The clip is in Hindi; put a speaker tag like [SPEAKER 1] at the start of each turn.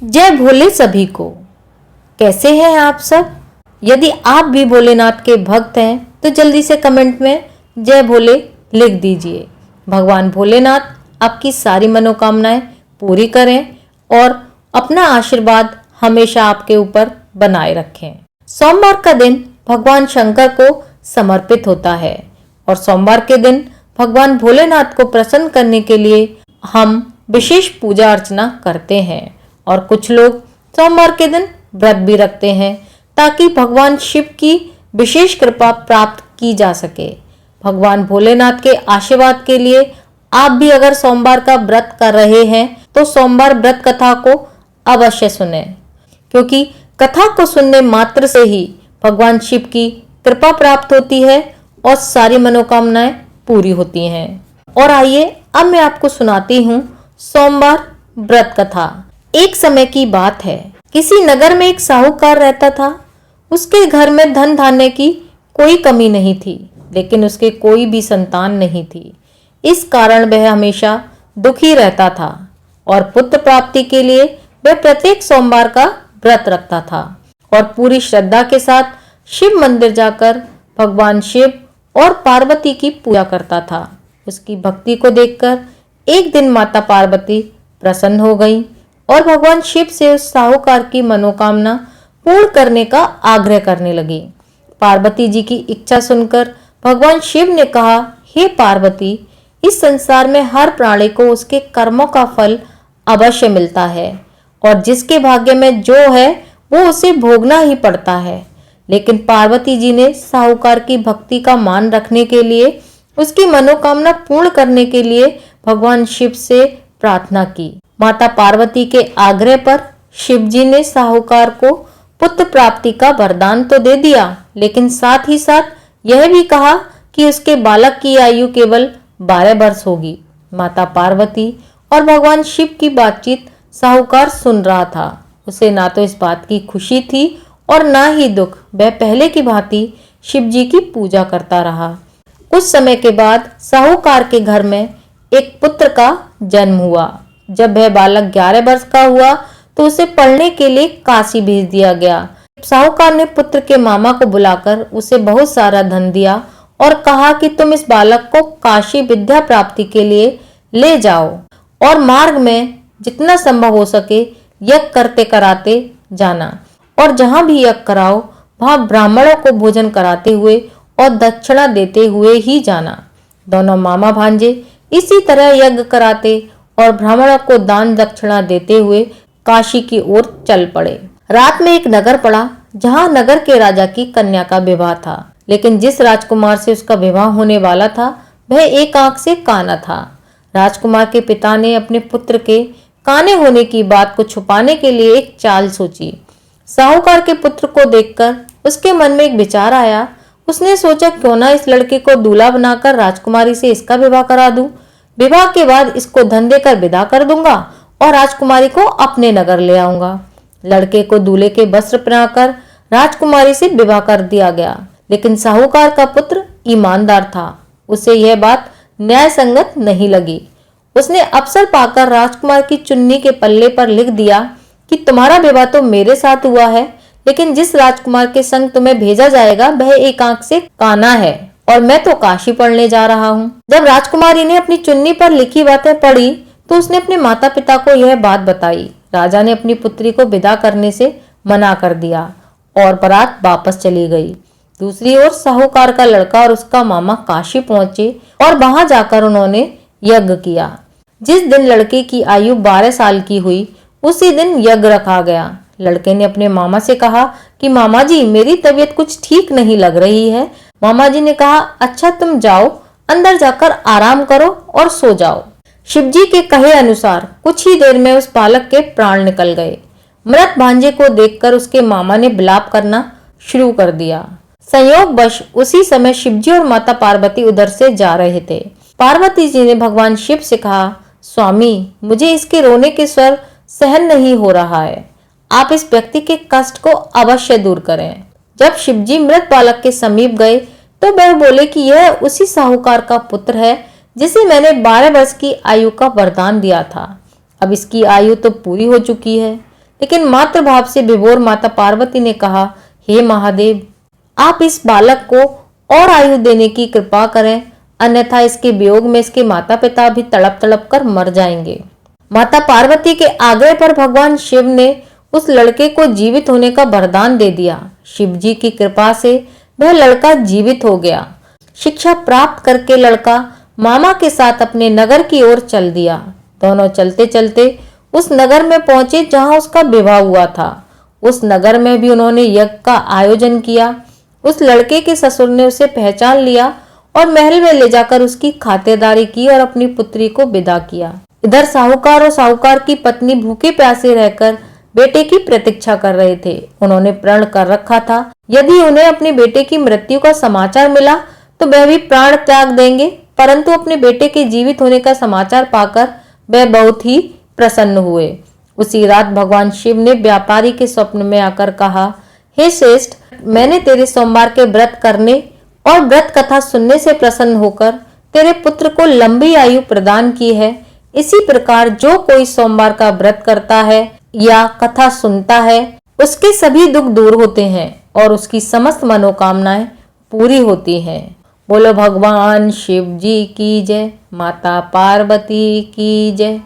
[SPEAKER 1] जय भोले सभी को। कैसे हैं आप सब? यदि आप भी भोलेनाथ के भक्त हैं तो जल्दी से कमेंट में जय भोले लिख दीजिए। भगवान भोलेनाथ आपकी सारी मनोकामनाएं पूरी करें और अपना आशीर्वाद हमेशा आपके ऊपर बनाए रखें। सोमवार का दिन भगवान शंकर को समर्पित होता है और सोमवार के दिन भगवान भोलेनाथ को प्रसन्न करने के लिए हम विशेष पूजा अर्चना करते हैं और कुछ लोग सोमवार के दिन व्रत भी रखते हैं ताकि भगवान शिव की विशेष कृपा प्राप्त की जा सके। भगवान भोलेनाथ के आशीर्वाद के लिए आप भी अगर सोमवार का व्रत कर रहे हैं तो सोमवार व्रत कथा को अवश्य सुने, क्योंकि कथा को सुनने मात्र से ही भगवान शिव की कृपा प्राप्त होती है और सारी मनोकामनाएं पूरी होती हैं। और आइए अब मैं आपको सुनाती हूँ सोमवार व्रत कथा। एक समय की बात है, किसी नगर में एक साहूकार रहता था। उसके घर में धन धान्य की कोई कमी नहीं थी, लेकिन उसके कोई भी संतान नहीं थी। इस कारण वह हमेशा दुखी रहता था और पुत्र प्राप्ति के लिए वह प्रत्येक सोमवार का व्रत रखता था और पूरी श्रद्धा के साथ शिव मंदिर जाकर भगवान शिव और पार्वती की पूजा करता था। उसकी भक्ति को देखकर एक दिन माता पार्वती प्रसन्न हो गई और भगवान शिव से उस साहूकार की मनोकामना पूर्ण करने का आग्रह करने लगी। पार्वती जी की इच्छा सुनकर भगवान शिव ने कहा, हे पार्वती, इस संसार में हर प्राणी को उसके कर्मों का फल अवश्य मिलता है और जिसके भाग्य में जो है वो उसे भोगना ही पड़ता है। लेकिन पार्वती जी ने साहूकार की भक्ति का मान रखने के लिए, उसकी मनोकामना पूर्ण करने के लिए भगवान शिव से प्रार्थना की। माता पार्वती के आग्रह पर शिव जी ने साहूकार को पुत्र प्राप्ति का वरदान तो दे दिया, लेकिन साथ ही साथ यह भी कहा कि उसके बालक की आयु केवल 12 वर्ष होगी। माता पार्वती और भगवान शिव की बातचीत साहूकार सुन रहा था। उसे ना तो इस बात की खुशी थी और ना ही दुख। वह पहले की भांति शिव जी की पूजा करता रहा। कुछ समय के बाद साहूकार के घर में एक पुत्र का जन्म हुआ। जब वह बालक 11 वर्ष का हुआ तो उसे पढ़ने के लिए काशी भेज दिया गया। साहूकार ने पुत्र के मामा को बुलाकर उसे बहुत सारा धन दिया और कहा कि तुम इस बालक को काशी विद्या प्राप्ति के लिए ले जाओ और मार्ग में जितना संभव हो सके यज्ञ करते कराते जाना और जहां भी यज्ञ कराओ वहां ब्राह्मणों को भोजन कराते हुए और दक्षिणा देते हुए ही जाना। दोनों मामा भांजे इसी तरह यज्ञ कराते और ब्राह्मणों को दान दक्षिणा देते हुए काशी की ओर चल पड़े। रात में एक नगर पड़ा जहां नगर के राजा की कन्या का विवाह था, लेकिन जिस राजकुमार से उसका विवाह होने वाला था वह एक आंख से काना था। राजकुमार के पिता ने अपने पुत्र के काने होने की बात को छुपाने के लिए एक चाल सोची। साहूकार के पुत्र को देखकर उसके मन में एक विचार आया। उसने सोचा, क्यों ना इस लड़के को दूल्हा बनाकर राजकुमारी से इसका विवाह करा दूं। विवाह के बाद इसको धन देकर विदा कर दूंगा और राजकुमारी को अपने नगर ले आऊंगा। लड़के को दूल्हे के वस्त्र पहनाकर राजकुमारी से विवाह कर दिया गया, लेकिन साहूकार का पुत्र ईमानदार था। उसे यह बात न्याय संगत नहीं लगी। उसने अवसर पाकर राजकुमार की चुन्नी के पल्ले पर लिख दिया कि तुम्हारा विवाह तो मेरे साथ हुआ है, लेकिन जिस राजकुमार के संग तुम्हें भेजा जाएगा वह एक आंख से काना है और मैं तो काशी पढ़ने जा रहा हूँ। जब राजकुमारी ने अपनी चुन्नी पर लिखी बातें पढ़ी तो उसने अपने माता पिता को यह बात बताई। राजा ने अपनी पुत्री को विदा करने से मना कर दिया और बारात वापस चली गई। दूसरी ओर साहूकार का लड़का और उसका मामा काशी पहुंचे और वहां जाकर उन्होंने यज्ञ किया। जिस दिन लड़के की आयु 12 साल की हुई उसी दिन यज्ञ रखा गया। लड़के ने अपने मामा से कहा कि मामा जी, मेरी तबीयत कुछ ठीक नहीं लग रही है। मामा जी ने कहा, अच्छा तुम जाओ, अंदर जाकर आराम करो और सो जाओ। शिवजी के कहे अनुसार कुछ ही देर में उस बालक के प्राण निकल गए। मृत भांजे को देखकर उसके मामा ने विलाप करना शुरू कर दिया। संयोगवश उसी समय शिवजी और माता पार्वती उधर से जा रहे थे। पार्वती जी ने भगवान शिव से कहा, स्वामी, मुझे इसके रोने के स्वर सहन नहीं हो रहा है। आप इस व्यक्ति के कष्ट को अवश्य दूर करें। जब शिवजी मृत बालक के समीप गए तो वह बोले कि यह उसी साहूकार का पुत्र है जिसे मैंने 12 वर्ष की आयु का वरदान दिया था। अब इसकी आयु तो पूरी हो चुकी है, लेकिन मातृभाव से विभोर माता पार्वती ने कहा, हे महादेव, आप इस बालक को और आयु देने की कृपा करें, अन्यथा इसके वियोग में इसके माता पिता भी तड़प तड़प कर मर जाएंगे। माता पार्वती के आग्रह पर भगवान शिव ने उस लड़के को जीवित होने का वरदान दे दिया। शिव जी की कृपा से वह लड़का जीवित हो गया। शिक्षा प्राप्त करके लड़का मामा के साथ अपने नगर की ओर चल दिया। दोनों चलते चलते उस नगर में पहुंचे जहां उसका विवाह हुआ था। उस नगर में भी उन्होंने यज्ञ का आयोजन किया। उस लड़के के ससुर ने उसे पहचान लिया और महल में ले जाकर उसकी खातिरदारी की और अपनी पुत्री को विदा किया। इधर साहूकार और साहूकार की पत्नी भूखे प्यासे रहकर बेटे की प्रतीक्षा कर रहे थे। उन्होंने प्रण कर रखा था, यदि उन्हें अपने बेटे की मृत्यु का समाचार मिला तो वह भी प्राण त्याग देंगे। परंतु अपने बेटे के जीवित होने का समाचार पाकर वह बहुत ही प्रसन्न हुए। उसी रात भगवान शिव ने व्यापारी के स्वप्न में आकर कहा, हे श्रेष्ठ, मैंने तेरे सोमवार के व्रत करने और व्रत कथा सुनने से प्रसन्न होकर तेरे पुत्र को लंबी आयु प्रदान की है। इसी प्रकार जो कोई सोमवार का व्रत करता है या कथा सुनता है, उसके सभी दुख दूर होते हैं और उसकी समस्त मनोकामनाएं पूरी होती हैं। बोलो भगवान शिव जी की जय, माता पार्वती की जय।